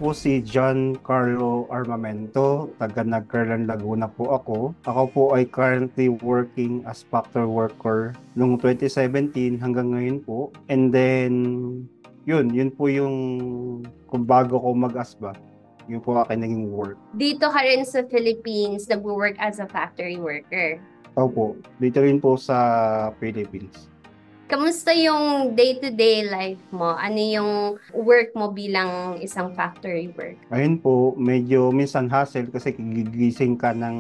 po si John Carlo Armamento, taga Nagcarlan, Laguna po ako. Ako po ay currently working as factory worker noong 2017 hanggang ngayon po. And then, yun po yung kung bago ko mag-asba. Yun po aking naging work. Dito ka rin sa Philippines, nag-work as a factory worker. Opo, dito rin po sa Philippines. Kamusta yung day-to-day life mo? Ano yung work mo bilang isang factory worker? Ayun po, medyo minsan hassle kasi gigising ka ng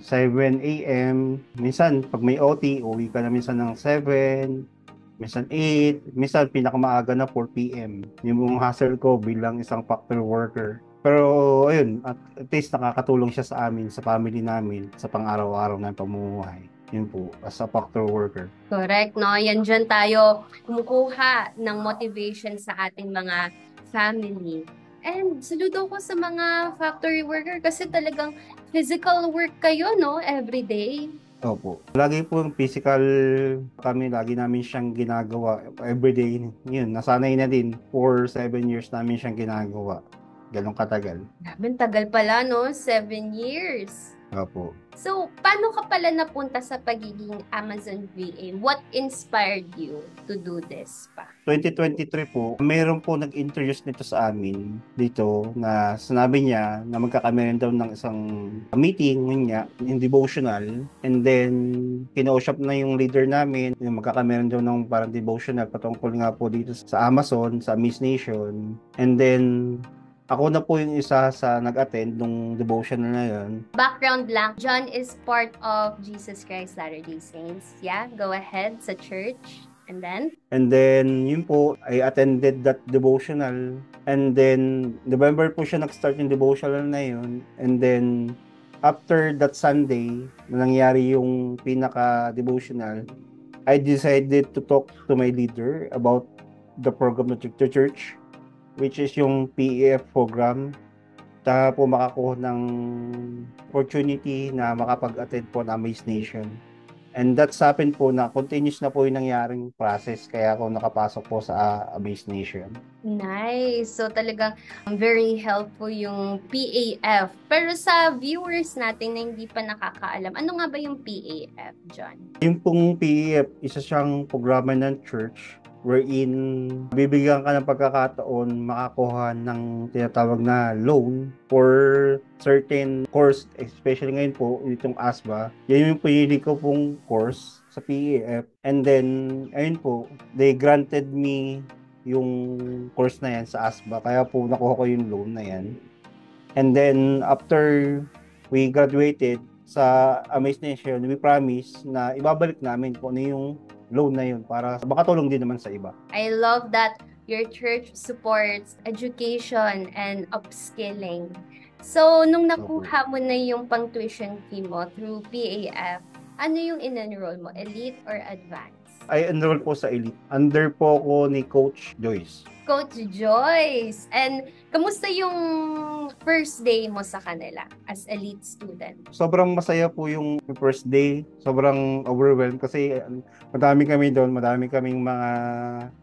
7 a.m. Minsan, pag may OT, uwi ka na minsan ng 7, minsan 8, minsan pinakamaaga na 4 p.m. Yung hassle ko bilang isang factory worker. Pero ayun, at least nakakatulong siya sa amin, sa family namin, sa pang-araw-araw na pamumuhay. Yun po, as a factory worker. Correct, no? Yan dyan tayo kumukuha ng motivation sa ating mga family. And saludo ko sa mga factory worker kasi talagang physical work kayo, no? Every day. Opo. Lagi po yung physical kami, lagi namin siyang ginagawa everyday. Yun, nasanay na din. For 7 years namin siyang ginagawa. Ganong katagal. Grabe, ang tagal pala, no? 7 years. Opo. So, paano ka pala napunta sa pagiging Amazon VA? What inspired you to do this pa? 2023 po, mayroon po nag-introduce nito sa amin dito na sinabi niya na magkakameron daw ng isang meeting niya, yung devotional, and then kinausap na yung leader namin, yung magkakameron daw ng parang devotional patungkol nga po dito sa Amazon, sa Miss Nation, and then ako na po yung isa sa nag-attend nung devotional na yun. Background lang, John is part of Jesus Christ Latter-day Saints. Yeah, go ahead sa church. And then? And then, yun po, I attended that devotional. And then, November po siya nag-start yung devotional na yun. And then, after that Sunday, na nangyari yung pinaka-devotional, I decided to talk to my leader about the program of the church, which is yung PEF program. Ta po makakuha ng opportunity na makapag-attend po ng Amaze Nation. And that's happened po na continuous na po yung nangyaring process kaya ako nakapasok po sa Amaze Nation. Nice. So talagang very helpful yung PAF. Pero sa viewers natin na hindi pa nakakaalam, ano nga ba yung PAF, John? Yung pong PEF, isa siyang programa ng church wherein bibigyan ka ng pagkakataon makakuha ng tinatawag na loan for certain course, especially ngayon po, itong ASBA. Yan yung pinili ko pong course sa PEF. And then, ayun po, they granted me yung course na yan sa ASBA. Kaya po nakuha ko yung loan na yan. And then, after we graduated sa Amaze Nation, we promise na ibabalik namin kung ano yung loan na yun para makatulong din naman sa iba. I love that your church supports education and upskilling. So, nung nakuha mo na yung pang-tuition fee mo through PAF, ano yung in-enroll mo? Elite or advanced? I enroll po sa Elite. Under po ako ni Coach Joyce. Coach Joyce! And kamusta yung first day mo sa kanila as elite student? Sobrang masaya po yung first day. Sobrang overwhelmed kasi madami kami doon, madami kaming mga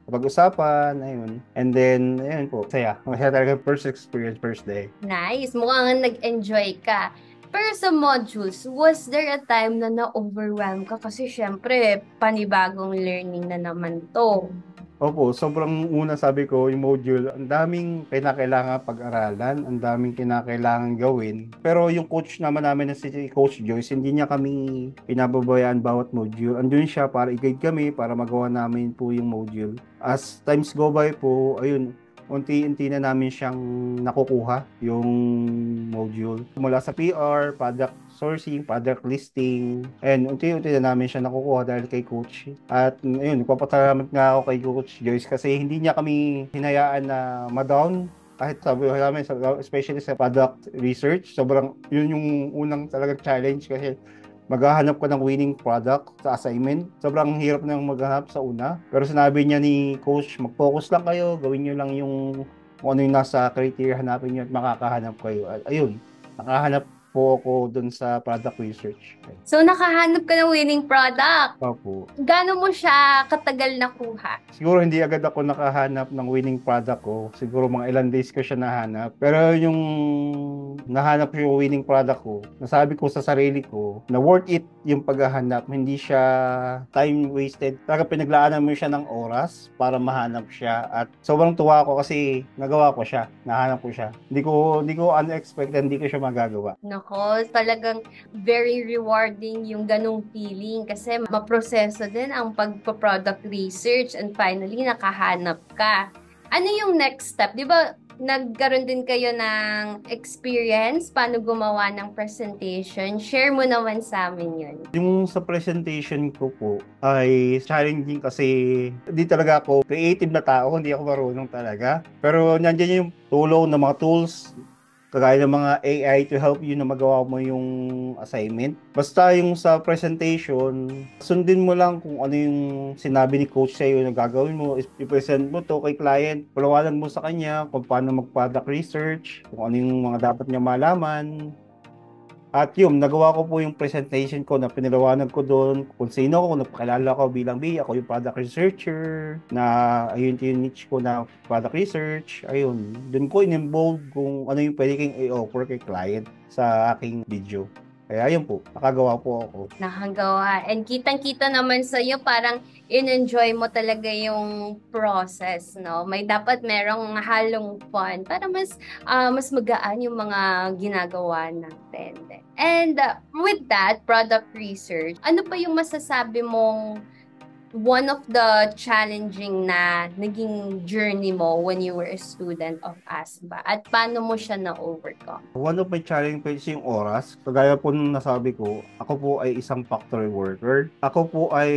pag-usapan, ayun. And then, ayun po, saya. Masaya talaga first experience, first day. Nice! Mukhang nag-enjoy ka. Pero sa modules, was there a time na na-overwhelm ka? Kasi syempre, panibagong learning na naman to. Opo, sobrang una sabi ko, yung module, ang daming kinakailangan pag-aralan, ang daming kinakailangan gawin. Pero yung coach naman namin na si Coach Joyce, hindi niya kami pinababayaan bawat module. Andun siya para i-guide kami, para magawa namin po yung module. As times go by po, ayun, unti-unti na namin siyang nakukuha yung module. Mula sa PR, product sourcing, product listing, and unti-unti na namin siya nakukuha dahil kay Coach. At ayun, nagpapasalamat nga ako kay Coach Joyce kasi hindi niya kami hinayaan na ma-down kahit sabi ko namin, especially sa product research, sobrang yun yung unang talagang challenge kasi maghahanap ka ng winning product sa assignment. Sobrang hirap na yung maghanap sa una. Pero sinabi niya ni Coach, mag-focus lang kayo, gawin niyo lang yung kung ano yung nasa criteria, hanapin niyo at makakahanap kayo. At ayun, nakahanap po ako dun sa product research. So, nakahanap ka ng winning product. Opo. Gaano mo siya katagal nakuha? Siguro hindi agad ako nakahanap ng winning product ko. Siguro mga ilang days ko siya nahanap. Pero yung nahanap ko yung winning product ko, nasabi ko sa sarili ko na worth it yung paghahanap. Hindi siya time wasted. Talaga pinaglaanan mo siya ng oras para mahanap siya. At sobrang tuwa ako kasi nagawa ko siya. Nahanap ko siya. Hindi ko unexpected, hindi ko siya magagawa. Nako, talagang very rewarding yung ganong feeling kasi maproseso din ang pagpa-product research and finally nakahanap ka. Ano yung next step? Di ba nagkaroon din kayo ng experience paano gumawa ng presentation? Share mo naman sa amin yun. Yung sa presentation ko po ay challenging kasi hindi talaga ako creative na tao, hindi ako marunong talaga. Pero nandiyan yung tulong ng mga tools, kagaya ng mga AI to help you na magawa mo yung assignment. Basta yung sa presentation, sundin mo lang kung ano yung sinabi ni coach sa'yo na gagawin mo. I-present mo to kay client. Palawanan mo sa kanya kung paano mag-product research, kung ano yung mga dapat niya malaman. At yun, nagawa ko po yung presentation ko na pinalawanan ko doon kung sino ako, kung napakilala ko bilang B, ako yung product researcher, na ayun yung niche ko na product research, ayun. Doon ko in-involve kung ano yung pwede kang i-offer kay client sa aking video. Kaya ayun po, nakagawa po ako. Nakagawa. And kitang-kita naman sa'yo, parang in-enjoy mo talaga yung process, no? May dapat merong halong fun para mas magaan yung mga ginagawa natin. And with that, product research, ano pa yung masasabi mong one of the challenging na naging journey mo when you were a student of ASBA? At paano mo siya na-overcome? One of my challenge po is yung oras. Kagaya po nung nasabi ko, ako po ay isang factory worker. Ako po ay,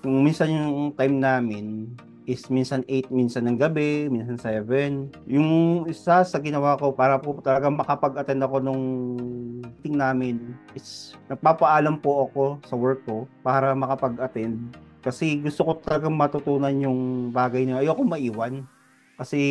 kung minsan yung time namin, is minsan 8, minsan ng gabi, minsan 7. Yung isa sa ginawa ko para po talaga makapag-attend ako nung meeting namin is nagpapaalam po ako sa work ko para makapag-attend. Kasi gusto ko talagang matutunan yung bagay na ayoko maiwan. Kasi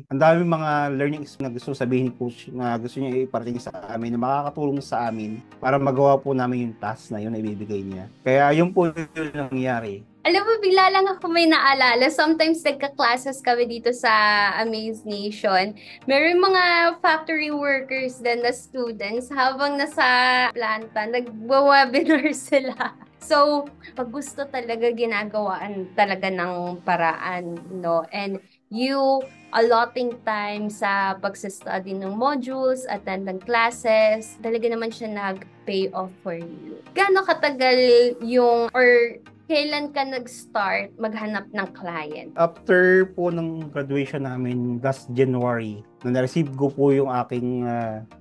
ang daming mga learning experience na gusto sabihin ni coach na gusto niya iparating sa amin na makakatulong sa amin para magawa po namin yung task na yun na ibibigay niya. Kaya yun po yung nangyari. Alam mo, bigla lang ako may naalala. Sometimes nagka-classes kami dito sa Amaze Nation. Meron mga factory workers din na students habang nasa planta, nagwa-webinar sila. So, pag gusto talaga ginagawaan talaga ng paraan, no? And you allotting time sa pagsa-study ng modules, attend ng classes, talaga naman siya nag-pay off for you. Gaano katagal yung, or kailan ka nag-start maghanap ng client? After po ng graduation namin last January, na na-receive ko po yung aking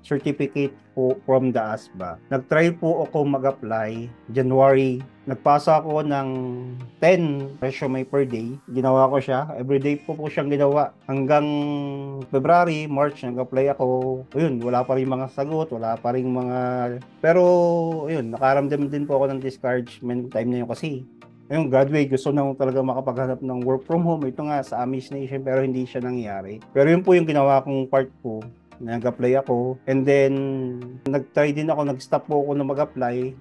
certificate po from the ASBA. Nag-try po ako mag-apply January. Nagpasa ako ng 10 resume per day. Ginawa ko siya. Everyday po siyang ginawa. Hanggang February, March, nag-apply ako. Ayun, wala pa rin mga sagot, wala pa rin mga... Pero, ayun, nakaramdam din po ako ng discouragement time na yun kasi ayun, graduate, gusto na talaga makapaghanap ng work from home. Ito nga sa Amaze Nation, pero hindi siya nangyari. Pero yun po yung ginawa kong part ko. Nag-apply ako. And then, nag-try din ako, nag-stop po ako na mag-apply.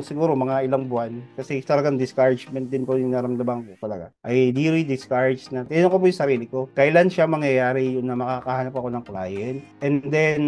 Siguro mga ilang buwan. Kasi talagang discouragement din po yung naramdaman ko talaga. I really discouraged na. Tinanong ko po yung sarili ko. Kailan siya mangyayari yun na makakahanap ako ng client? And then,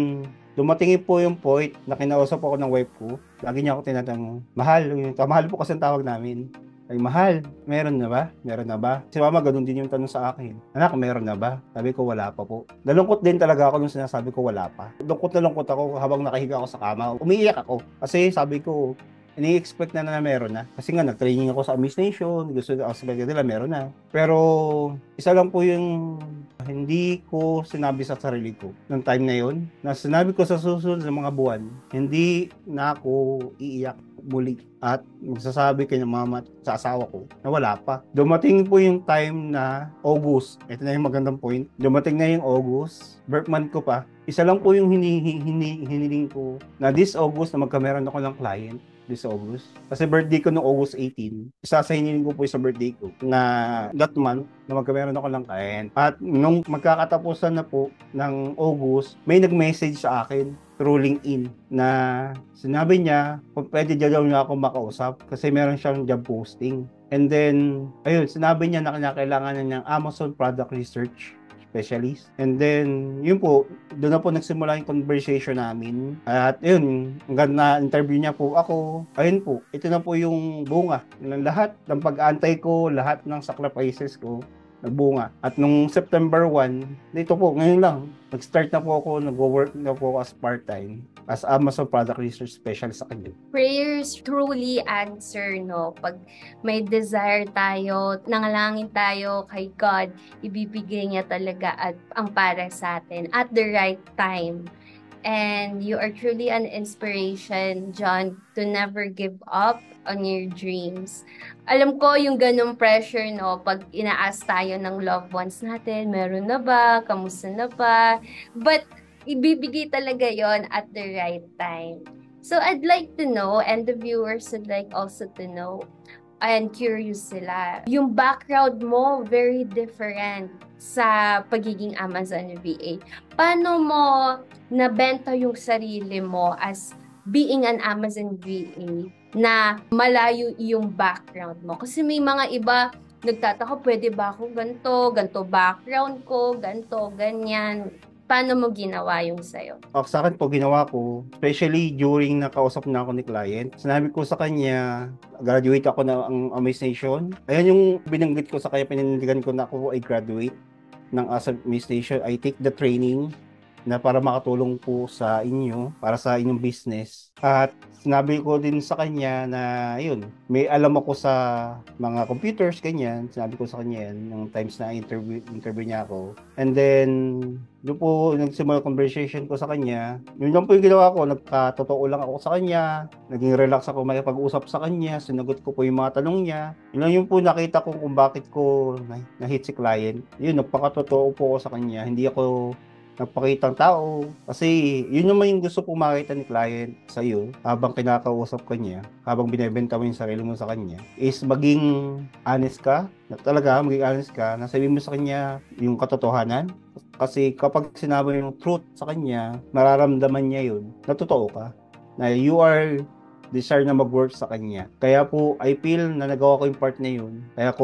dumating po yung point na kinausap ako ng wife ko. Lagi niya ako tinatanong, mahal po kasi ang tawag namin. Ay, mahal, meron na ba? Meron na ba? Si mama, ganun din yung tanong sa akin. Anak, meron na ba? Sabi ko, wala pa po. Nalungkot din talaga ako nung sinasabi ko, wala pa. Lungkot na lungkot ako habang nakahiga ako sa kama. Umiiyak ako. Kasi sabi ko, ini-expect na meron na. Kasi nga, nag-training ako sa Amaze Nation. Gusto nila, meron na. Pero, isa lang po yung hindi ko sinabi sa sarili ko ng time na yun. Na sinabi ko sa susunod ng mga buwan, hindi na ako iiyak muli at magsasabi kay mama at sa asawa ko na wala pa. Dumating po yung time na August. Ito na yung magandang point. Dumating na yung August. Birth month ko pa. Isa lang po yung hiniling ko na this August na magkameron ako ng client. This August. Kasi birthday ko noong August 18. Isa sa hiniling ko po sa birthday ko na that month na magkameron ako ng client. At nung magkakatapusan na po ng August, may nag-message sa akin through LinkedIn na sinabi niya kung pwede daw niya ako makausap kasi meron siyang job posting. And then, ayun, sinabi niya na kailangan niya ng Amazon Product Research Specialist. And then, yun po, doon na po nagsimula yung conversation namin. At yun, hanggang na-interview niya po ako. Ayun po, ito na po yung bunga ng lahat ng pag-aantay ko, lahat ng sacrifices ko nagbunga. At nung September 1, dito po, ngayon lang, nag-start na po ako, nag-work na po ako as part-time as Amazon Product Research Specialist sa kanya. Prayers truly answer, no? Pag may desire tayo, nangalangin tayo kay God, ibibigay niya talaga at ang para sa atin at the right time. And you are truly an inspiration, John, to never give up on your dreams. Alam ko yung ganong pressure, no? Pag inaas tayo ng loved ones natin, meron na ba? Kamusta na ba? But ibibigay talaga yon at the right time. So I'd like to know, and the viewers would like also to know, and curious sila, yung background mo very different sa pagiging Amazon VA. Paano mo nabenta yung sarili mo as being an Amazon VA na malayo yung background mo? Kasi may mga iba nagtataka, pwede ba ako ganito background ko, ganito, ganyan. Paano mo ginawa yung sa'yo? Sa akin po, ginawa ko, especially during nakausap na ako ni client, sinabi ko sa kanya, graduate ako na ang Amaze Nation. Ayan yung binanggit ko sa kanya, pinindigan ko na ako ay graduate ng Amaze Nation. I take the training na para makatulong po sa inyo, para sa inyong business. At sinabi ko din sa kanya na, yun, may alam ako sa mga computers, ganyan. Sinabi ko sa kanya yan, nung times na interview niya ako. And then, doon po, nagsimula conversation ko sa kanya. Yun lang po yung ginawa ko, nagkatotoo lang ako sa kanya. Naging relax ako makipag-usap sa kanya. Sinagot ko po yung mga tanong niya. Yun lang yung po nakita ko kung bakit ko na-hit si client. Yun, nagpakatotoo po ako sa kanya. Hindi ako nagpakitang tao. Kasi yun naman yung gusto pong makita ni client sa iyo habang kinakausap ka niya, habang binebenta mo yung sarili mo sa kanya, is maging honest ka, na talaga maging honest ka, nasabihin mo sa kanya yung katotohanan. Kasi kapag sinabi yung truth sa kanya, nararamdaman niya yun, na totoo ka, na you are desire na mag-work sa kanya. Kaya po, I feel na nagawa ko yung part na yun. Kaya ko,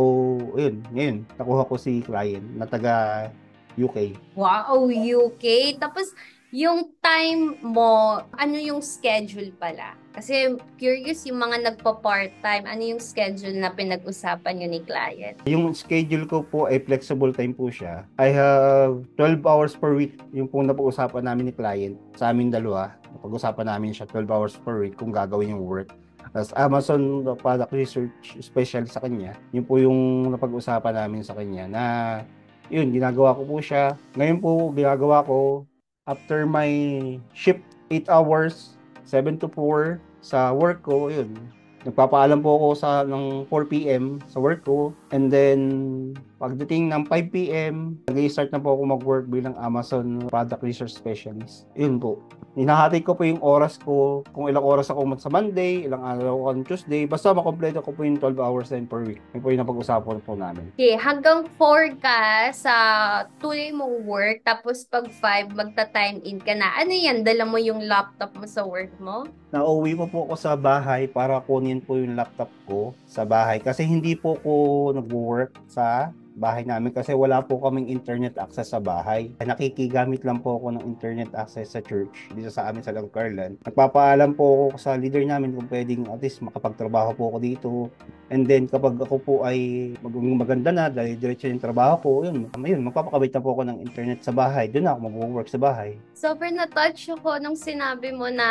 yun, ngayon, nakuha ko si client na taga UK. Wow, UK. Tapos, yung time mo, ano yung schedule pala? Kasi curious yung mga nagpa-part-time, ano yung schedule na pinag-usapan nyo ni client? Yung schedule ko po ay flexible time po siya. I have 12 hours per week. Yung po napag-usapan namin ni client sa amin dalawa. Napag-usapan namin siya 12 hours per week kung gagawin yung work. As Amazon Product Research Specialist sa kanya, yun po yung napag-usapan namin sa kanya na yun, ginagawa ko po siya. Ngayon po, ginagawa ko after my shift 8 hours, 7 to 4 sa work ko, yun. Nagpapaalam po ako ng 4 p.m. sa work ko. And then, pagdating ng 5 p.m., nag-i-start na po ako mag-work bilang Amazon Product Research Specialist. Yun po. Hinahati ko po yung oras ko, kung ilang oras ako sa Monday, ilang araw ako on Tuesday, basta makompleto ko po yung 12 hours din per week. Yun po yung napag-usapan po namin. Okay, hanggang 4 ka sa tuloy mong work, tapos pag 5, magta-time in ka na. Ano yan? Dala mo yung laptop mo sa work mo? Nauwi po ako sa bahay para kunin po yung laptop ko sa bahay kasi hindi po ko nag-work sa bahay namin kasi wala po kaming internet access sa bahay. Nakikigamit lang po ako ng internet access sa church dito sa amin sa Langkarlan. Nagpapaalam po ako sa leader namin kung pwedeng at least makapagtrabaho po ako dito. And then kapag ako po ay maganda na dahil diretso yung trabaho ko, yun, magpapakabit na po ako ng internet sa bahay. Doon na ako mag-work sa bahay. Super na-touch ako nung sinabi mo na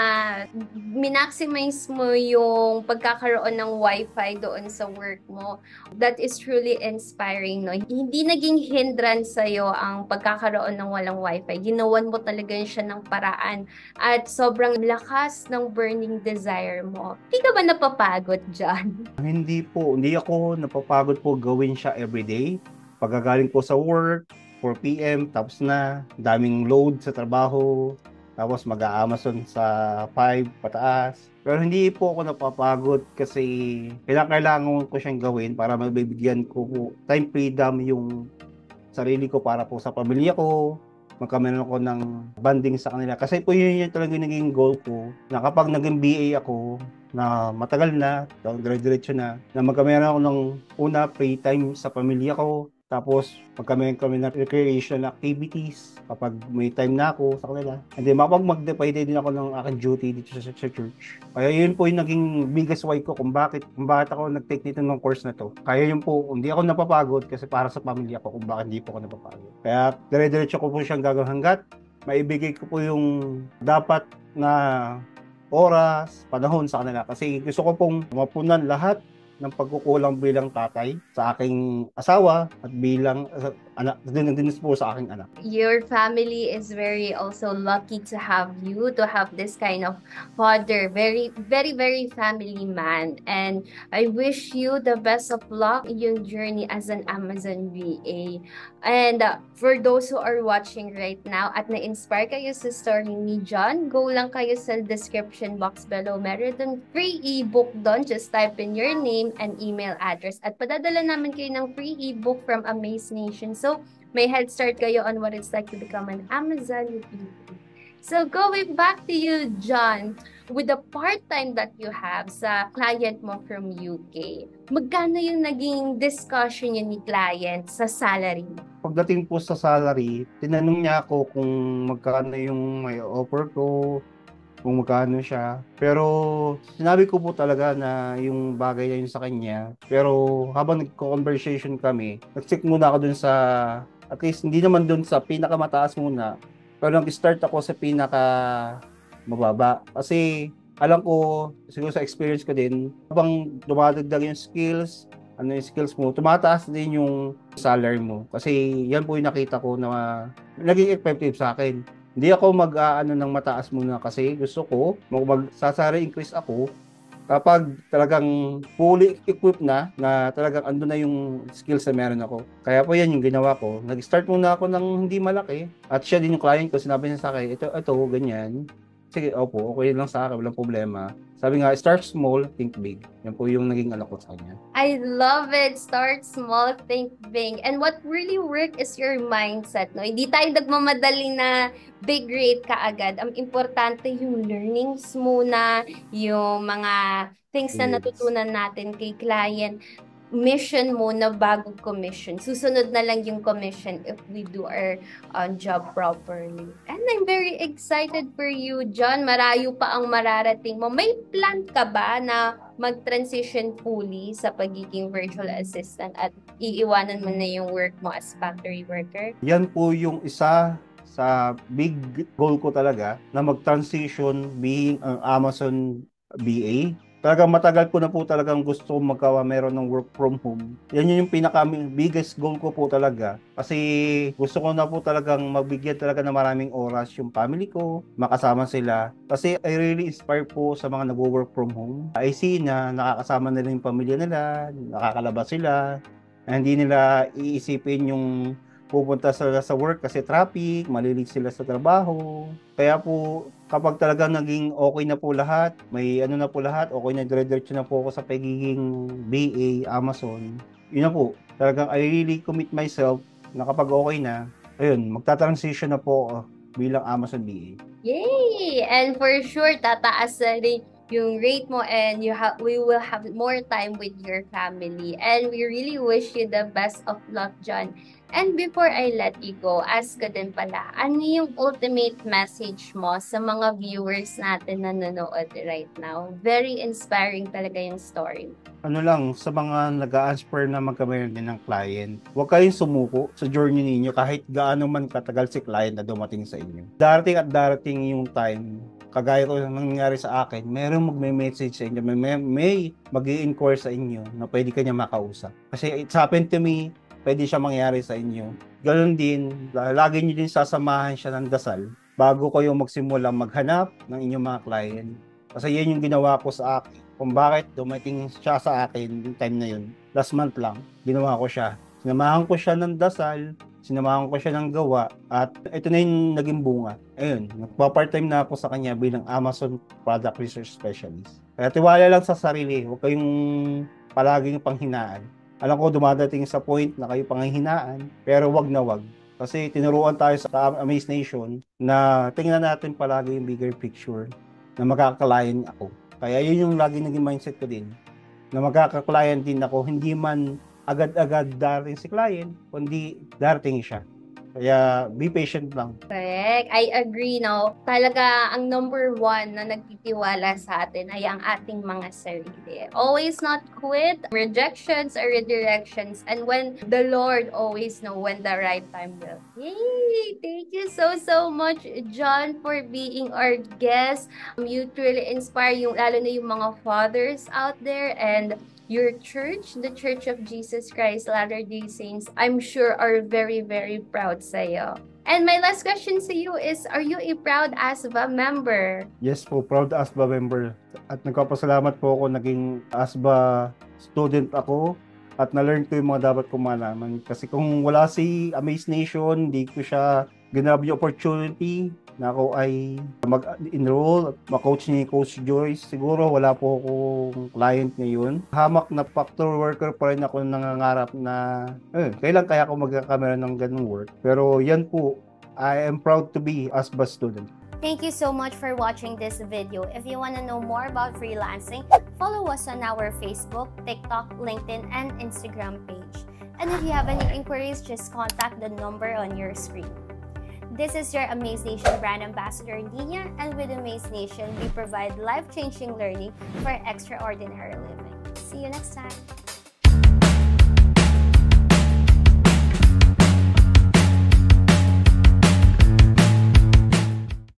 minaximize mo yung pagkakaroon ng wifi doon sa work mo. That is truly inspiring, no? Hindi naging hindrance sa'yo ang pagkakaroon ng walang wifi. Ginawan mo talaga siya ng paraan at sobrang lakas ng burning desire mo. Hindi ka ba napapagod dyan? Hindi ako napapagod po gawin siya everyday. Pagkagaling po sa work, 4 p.m. tapos na, daming load sa trabaho, tapos mag-a-Amazon sa 5 pataas. Pero hindi po ako napapagod kasi kailangan ko siyang gawin para mabibigyan ko po time freedom yung sarili ko para po sa pamilya ko, magkameron ako ng banding sa kanila. Kasi po yun yung talaga naging goal ko, na kapag naging BA ako, na matagal na, dire-diretso na magkameron ako ng una, free time sa pamilya ko, tapos magkameron kami ng recreation activities kapag may time na ako sa kanila. And then mag-depende din ako ng aking duty dito sa church. Kaya yun po yung naging biggest why ko kung bakit ako nag-take nito ng course na to. Kaya yun po, hindi ako napapagod kasi para sa pamilya ko kung bakit hindi po ako napapagod. Kaya dire-diretso ko po siyang gagawin hanggat maibigay ko po yung dapat na oras, panahon sa kanila. Kasi gusto ko pong mapunan lahat ng pagkukulang bilang tatay sa aking asawa at bilang anak, din po sa aking anak. Your family is very also lucky to have you, to have this kind of father, very, very, very family man. And I wish you the best of luck in your journey as an Amazon VA. And for those who are watching right now at na-inspire kayo sa story ni John, go lang kayo sa description box below. Meron dun free ebook doon. Just type in your name and email address. At padadala namin kayo ng free ebook from Amaze Nation. So, may head start kayo on what it's like to become an Amazon VA. So, going back to you, John, with the part-time that you have sa client mo from UK, magkano yung naging discussion yun ni client sa salary mo? Pagdating po sa salary, tinanong niya ako kung magkano yung may offer ko, kung magkano siya. Pero sinabi ko po talaga na yung bagay na yun sa kanya. Pero habang nagko-conversation kami, nag-check muna ako dun sa, at least hindi naman dun sa pinakamataas muna. Pero nag-start ako sa pinaka mababa. Kasi alam ko, siguro sa experience ko din, habang dumadagdag yung skills, yung skills mo, tumataas din yung salary mo. Kasi yan po yung nakita ko na naging effective sa akin. Hindi ako mag-aano ng mataas muna kasi gusto ko mag-salary increase ako kapag talagang fully equipped na talagang ando na yung skills na meron ako. Kaya po yan yung ginawa ko. Nag-start muna ako ng hindi malaki at siya din yung client ko, sinabi niya sa akin, ito, ganyan. Sige, opo, okay lang sa akin, walang problema. Sabi nga, start small, think big. Yan po yung naging ko sa kanya. I love it. Start small, think big. And what really work is your mindset. No? Hindi tayo nagmamadali na big rate kaagad. Ang importante yung learnings muna, yung mga things na natutunan natin kay client. Mission muna bago commission. Susunod na lang yung commission if we do our job properly. And I'm very excited for you, John. Marayo pa ang mararating mo. May plan ka ba na mag-transition fully sa pagiging virtual assistant at iiwanan mo na yung work mo as factory worker? Yan po yung isa sa big goal ko talaga na mag-transition being ang Amazon BA. Talagang matagal ko na po talagang gusto meron ng work from home. Yan yung biggest goal ko po talaga. Kasi gusto ko na po talagang magbigyan talaga ng maraming oras yung family ko, makasama sila. Kasi I really inspire po sa mga nag-work from home. I see na nakakasama nila yung pamilya nila, nakakalabas sila, hindi nila iisipin yung pupunta sila sa work kasi traffic, malilig sila sa trabaho. Kaya po, kapag talagang naging okay na po lahat, may na po lahat, okay na dire-diretso na po ako sa pagiging BA, Amazon, yun na po. Talagang I really commit myself na kapag okay na, ayun, magta-transition na po ako bilang Amazon BA. Yay! And for sure, tataas na rin yung rate mo and we will have more time with your family. And we really wish you the best of luck, John. And before I let you go, ask ko din pala, ano yung ultimate message mo sa mga viewers natin na nanonood right now? Very inspiring talaga yung story. Ano lang, sa mga nag-a-aspire na magkameron din ng client, huwag kayong sumuko sa journey ninyo kahit gaano man katagal si client na dumating sa inyo. Darating at darating yung time, kagaya ko nangyari sa akin, merong magme-message sa inyo, may mag-i-inquire sa inyo na pwede kanya makausap. Kasi it's happened to me, pwede siya mangyari sa inyo. Ganun din, lagi nyo din sasamahan siya ng dasal bago kayo magsimula maghanap ng inyong mga client. Kasi yan yung ginawa ko sa akin. Kung bakit dumating siya sa akin yung time na yun. Last month lang, ginawa ko siya. Sinamahan ko siya ng dasal, sinamahan ko siya ng gawa, at ito na yung naging bunga. Ayun, nagpa-part-time na ako sa kanya bilang Amazon Product Research Specialist. Kaya tiwala lang sa sarili, huwag kayong palaging panghinaan. Alam ko dumadating sa point na kayo panghihinaan, pero wag na wag. Kasi tinuruan tayo sa Amaze Nation na tingnan natin palagi yung bigger picture na magkaka-client ako. Kaya yun yung lagi naging mindset ko din, na magkaka-client din ako, hindi man agad-agad darating si client, kundi darating siya. Kaya be patient lang. Correct. I agree, no? Talaga, ang number one na nagtitiwala sa atin ay ang ating mga sarili. Always not quit, rejections or redirections, and when the Lord always know when the right time will. Yay! Thank you so much, John, for being our guest. You truly inspire yung, lalo na yung mga fathers out there, and your church, the Church of Jesus Christ Latter-day Saints, I'm sure are very, very proud sa'yo. And my last question to you is, are you a proud ASBA member? Yes po, proud ASBA member. At nagpapasalamat po ako, naging ASBA student ako at na-learn ko yung mga dapat kong malaman. Kasi kung wala si Amaze Nation, hindi ko siya ginab yung opportunity na ako ay mag-enroll at ma-coach ni Coach Joyce. Siguro wala po akong client ngayon. Hamak na factory worker pa rin ako, nangangarap na kailan kaya ako magkakamera ng ganung work. Pero yan po, I am proud to be ASBA student. Thank you so much for watching this video. If you want to know more about freelancing, follow us on our Facebook, TikTok, LinkedIn, and Instagram page. And if you have any inquiries, just contact the number on your screen. This is your Amaze Nation brand ambassador, Nina, and with Amaze Nation, we provide life-changing learning for extraordinary living. See you next time.